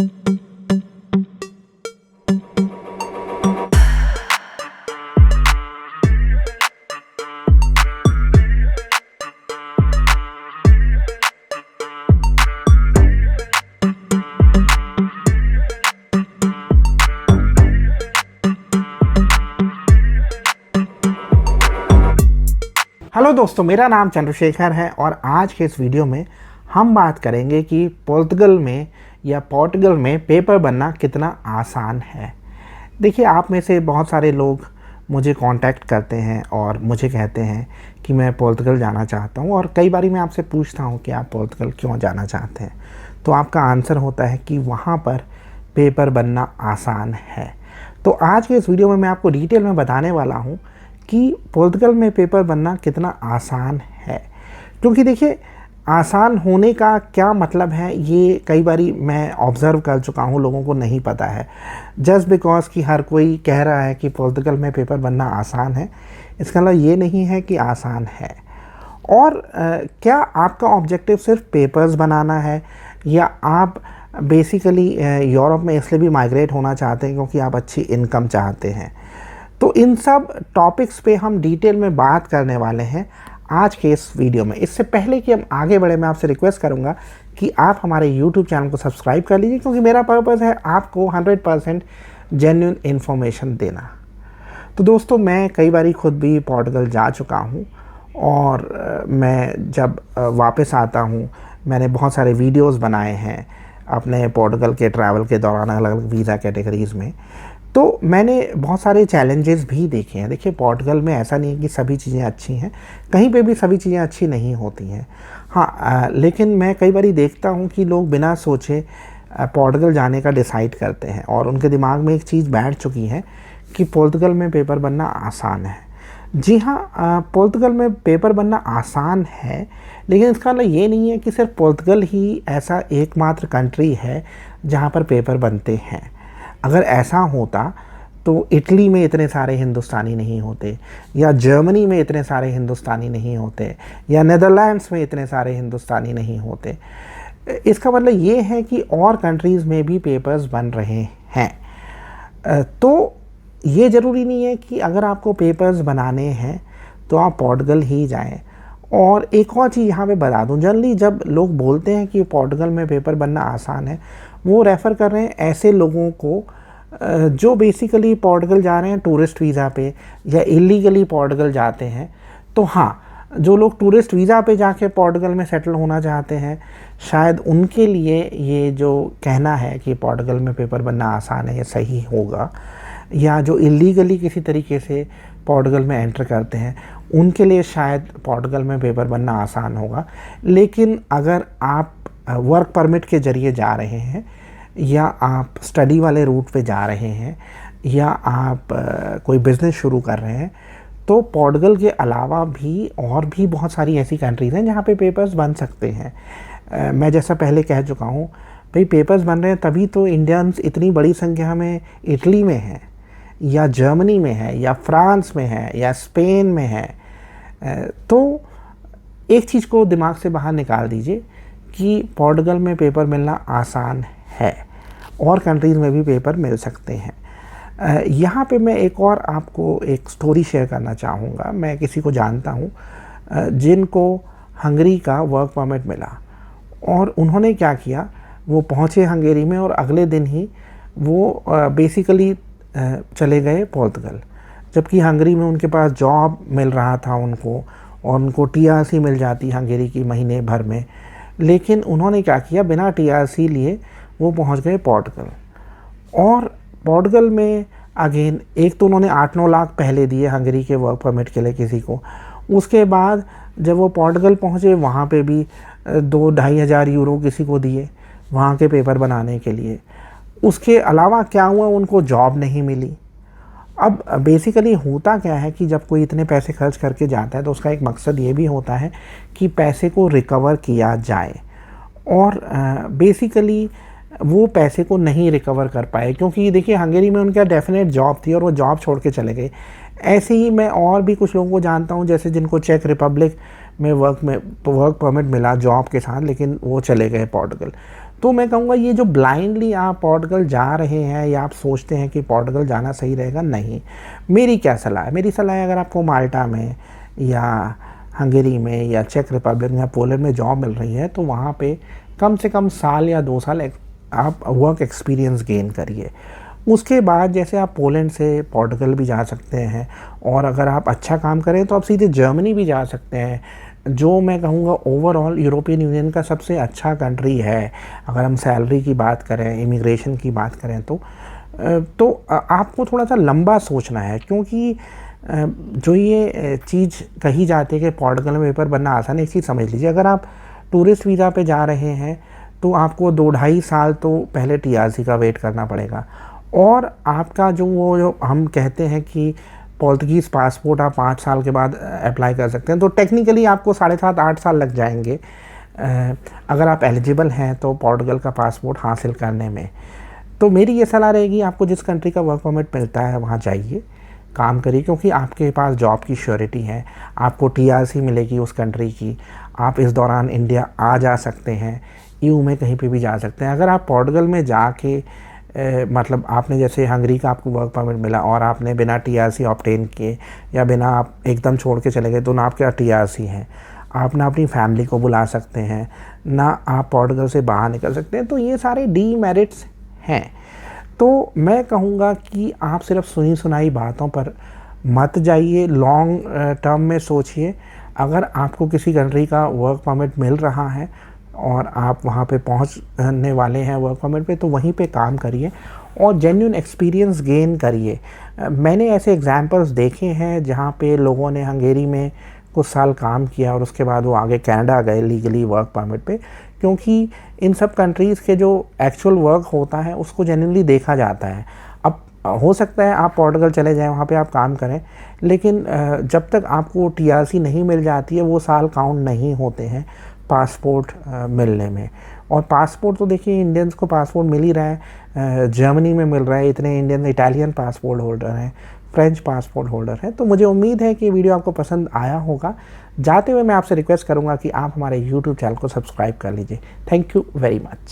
Hello दोस्तों, मेरा नाम चंद्रशेखर है और आज के इस वीडियो में हम बात करेंगे कि पोर्तुगल में पेपर बनना कितना आसान है। देखिए, आप में से बहुत सारे लोग मुझे कांटेक्ट करते हैं और मुझे कहते हैं कि मैं पोर्तुगल जाना चाहता हूं, और कई बारी मैं आपसे पूछता हूं कि आप पोर्तुगल क्यों जाना चाहते हैं, तो आपका आंसर होता है कि वहां पर पेपर बनना आसान है। तो आज के इस वीडियो में मैं आपको डिटेल में बताने वाला हूँ कि पोर्तुगल में पेपर बनना कितना आसान है। क्योंकि देखिए, आसान होने का क्या मतलब है, ये कई बारी मैं ऑब्ज़र्व कर चुका हूँ, लोगों को नहीं पता है। जस्ट बिकॉज कि हर कोई कह रहा है कि पोर्तुगल में पेपर बनना आसान है, इसका मतलब ये नहीं है कि आसान है। और क्या आपका ऑब्जेक्टिव सिर्फ पेपर्स बनाना है, या आप बेसिकली यूरोप में इसलिए भी माइग्रेट होना चाहते हैं क्योंकि आप अच्छी इनकम चाहते हैं। तो इन सब टॉपिक्स पे हम डिटेल में बात करने वाले हैं आज के इस वीडियो में। इससे पहले कि हम आगे बढ़े, मैं आपसे रिक्वेस्ट करूंगा कि आप हमारे YouTube चैनल को सब्सक्राइब कर लीजिए, क्योंकि मेरा पर्पज़ है आपको 100% जेन्युइन इन्फॉर्मेशन देना। तो दोस्तों, मैं कई बारी खुद भी पोर्तुगल जा चुका हूं, और मैं जब वापस आता हूं, मैंने बहुत सारे वीडियोस बनाए हैं अपने पोर्तुगल के ट्रैवल के दौरान अलग अलग वीज़ा कैटेगरीज़ में। तो मैंने बहुत सारे चैलेंजेस भी देखे हैं। देखिए, पोर्तुगल में ऐसा नहीं है कि सभी चीज़ें अच्छी हैं, कहीं पे भी सभी चीज़ें अच्छी नहीं होती हैं। हाँ, लेकिन मैं कई बारी देखता हूँ कि लोग बिना सोचे पोर्तुगल जाने का डिसाइड करते हैं, और उनके दिमाग में एक चीज़ बैठ चुकी है कि पोर्तुगल में पेपर बनना आसान है। जी हाँ, पोर्तुगल में पेपर बनना आसान है, लेकिन इसका मतलब ये नहीं है कि सिर्फ पोर्तुगल ही ऐसा एकमात्र कंट्री है जहाँ पर पेपर बनते हैं। अगर ऐसा होता तो इटली में इतने सारे हिंदुस्तानी नहीं होते, या जर्मनी में इतने सारे हिंदुस्तानी नहीं होते, या नीदरलैंड्स में इतने सारे हिंदुस्तानी नहीं होते। इसका मतलब ये है कि और कंट्रीज़ में भी पेपर्स बन रहे हैं। तो ये ज़रूरी नहीं है कि अगर आपको पेपर्स बनाने हैं तो आप पोर्तुगल ही जाएं। और एक और चीज़ यहाँ पे बता दूँ, जनरली जब लोग बोलते हैं कि पोर्तुगल में पेपर बनना आसान है, वो रेफ़र कर रहे हैं ऐसे लोगों को जो बेसिकली पोर्तुगल जा रहे हैं टूरिस्ट वीज़ा पे, या इलीगली पोर्तुगल जाते हैं। तो हाँ, जो लोग टूरिस्ट वीज़ा पे जाके पोर्तुगल में सेटल होना चाहते हैं, शायद उनके लिए ये जो कहना है कि पोर्तुगल में पेपर बनना आसान है, ये सही होगा। या जो इलीगली किसी तरीके से पोर्तुगल में एंटर करते हैं, उनके लिए शायद पोर्तुगल में पेपर बनना आसान होगा। लेकिन अगर आप वर्क परमिट के ज़रिए जा रहे हैं, या आप स्टडी वाले रूट पे जा रहे हैं, या आप कोई बिज़नेस शुरू कर रहे हैं, तो पोर्तुगल के अलावा भी और भी बहुत सारी ऐसी कंट्रीज़ हैं जहाँ पे पेपर्स बन सकते हैं। मैं जैसा पहले कह चुका हूँ, भाई पेपर्स बन रहे हैं तभी तो इंडियंस इतनी बड़ी संख्या में इटली में है, या जर्मनी में है, या फ्रांस में है, या स्पेन में है। तो एक चीज़ को दिमाग से बाहर निकाल दीजिए कि पोर्तुगल में पेपर मिलना आसान है, और कंट्रीज़ में भी पेपर मिल सकते हैं। यहाँ पे मैं एक और आपको एक स्टोरी शेयर करना चाहूँगा। मैं किसी को जानता हूँ जिनको हंगरी का वर्क परमिट मिला, और उन्होंने क्या किया, वो पहुँचे हंगेरी में और अगले दिन ही वो बेसिकली चले गए पोर्तुगल। जबकि हंगरी में उनके पास जॉब मिल रहा था उनको, और उनको टीआरसी मिल जाती हंगेरी की महीने भर में। लेकिन उन्होंने क्या किया, बिना टीआरसी लिए वो पहुंच गए पोर्तुगल। और पोर्तुगल में अगेन एक तो उन्होंने 8-9 लाख पहले दिए हंगरी के वर्क परमिट के लिए किसी को। उसके बाद जब वो पोर्तुगल पहुंचे, वहाँ पे भी 2-2.5 हज़ार यूरो किसी को दिए वहाँ के पेपर बनाने के लिए। उसके अलावा क्या हुआ, उनको जॉब नहीं मिली। अब बेसिकली होता क्या है कि जब कोई इतने पैसे खर्च करके जाता है तो उसका एक मकसद ये भी होता है कि पैसे को रिकवर किया जाए, और बेसिकली वो पैसे को नहीं रिकवर कर पाए, क्योंकि देखिए हंगेरी में उनका डेफिनेट जॉब थी और वो जॉब छोड़ के चले गए। ऐसे ही मैं और भी कुछ लोगों को जानता हूँ, जैसे जिनको चेक रिपब्लिक में वर्क परमिट मिला जॉब के साथ, लेकिन वो चले गए पोर्तुगल। तो मैं कहूँगा ये जो ब्लाइंडली आप पोर्टुगल जा रहे हैं या आप सोचते हैं कि पोर्टुगल जाना सही रहेगा, नहीं। मेरी क्या सलाह है? मेरी सलाह है, अगर आपको माल्टा में या हंगरी में या चेक रिपब्लिक या पोलैंड में जॉब मिल रही है तो वहाँ पे कम से कम साल या 2 साल आप वर्क एक्सपीरियंस गेन करिए। उसके बाद जैसे आप पोलैंड से पोर्टुगल भी जा सकते हैं, और अगर आप अच्छा काम करें तो आप सीधे जर्मनी भी जा सकते हैं, जो मैं कहूँगा ओवरऑल यूरोपियन यूनियन का सबसे अच्छा कंट्री है। अगर हम सैलरी की बात करें, इमिग्रेशन की बात करें तो आपको थोड़ा सा लंबा सोचना है, क्योंकि जो ये चीज़ कही जाती है कि पोर्टुगल में पेपर बनना आसान है, एक चीज़ समझ लीजिए। अगर आप टूरिस्ट वीज़ा पे जा रहे हैं तो आपको 2-2.5 साल तो पहले टीआरसी का वेट करना पड़ेगा, और आपका जो हम कहते हैं कि पोर्तुगीज़ पासपोर्ट आप 5 साल के बाद अप्लाई कर सकते हैं, तो टेक्निकली आपको 7.5-8 साल लग जाएंगे अगर आप एलिजिबल हैं तो पोर्टुगल का पासपोर्ट हासिल करने में। तो मेरी ये सलाह रहेगी, आपको जिस कंट्री का वर्क परमिट मिलता है वहाँ जाइए, काम करिए, क्योंकि आपके पास जॉब की श्योरिटी है, आपको टीआरसी मिलेगी उस कंट्री की, आप इस दौरान इंडिया आ जा सकते हैं, ईयू में कहीं पे भी जा सकते हैं। अगर आप पोर्टुगल में जाके मतलब आपने जैसे हंगरी का आपको वर्क परमिट मिला और आपने बिना टीआरसी ऑब्टेन किए या बिना आप एकदम छोड़ के चले गए, तो ना आपके टीआरसी हैं, आप ना अपनी फैमिली को बुला सकते हैं, ना आप पोर्टुगल से बाहर निकल सकते हैं, तो ये सारे डीमेरिट्स हैं। तो मैं कहूँगा कि आप सिर्फ सुनी सुनाई बातों पर मत जाइए, लॉन्ग टर्म में सोचिए। अगर आपको किसी कंट्री का वर्क परमिट मिल रहा है और आप वहाँ पे पहुँचने वाले हैं वर्क परमिट पे, तो वहीं पे काम करिए और जेन्युइन एक्सपीरियंस गेन करिए। मैंने ऐसे एग्जांपल्स देखे हैं जहाँ पे लोगों ने हंगेरी में कुछ साल काम किया और उसके बाद वो आगे कनाडा गए लीगली वर्क परमिट पे, क्योंकि इन सब कंट्रीज़ के जो एक्चुअल वर्क होता है उसको जेन्युइनली देखा जाता है। अब हो सकता है आप पोर्टुगल चले जाएं, वहाँ पे आप काम करें, लेकिन जब तक आपको टीआरसी नहीं मिल जाती है वो साल काउंट नहीं होते हैं पासपोर्ट मिलने में। और पासपोर्ट तो देखिए इंडियंस को पासपोर्ट मिल ही रहा है, जर्मनी में मिल रहा है, इतने इंडियन इटालियन पासपोर्ट होल्डर हैं, फ्रेंच पासपोर्ट होल्डर हैं। तो मुझे उम्मीद है कि वीडियो आपको पसंद आया होगा। जाते हुए मैं आपसे रिक्वेस्ट करूंगा कि आप हमारे यूट्यूब चैनल को सब्सक्राइब कर लीजिए। Thank you very much.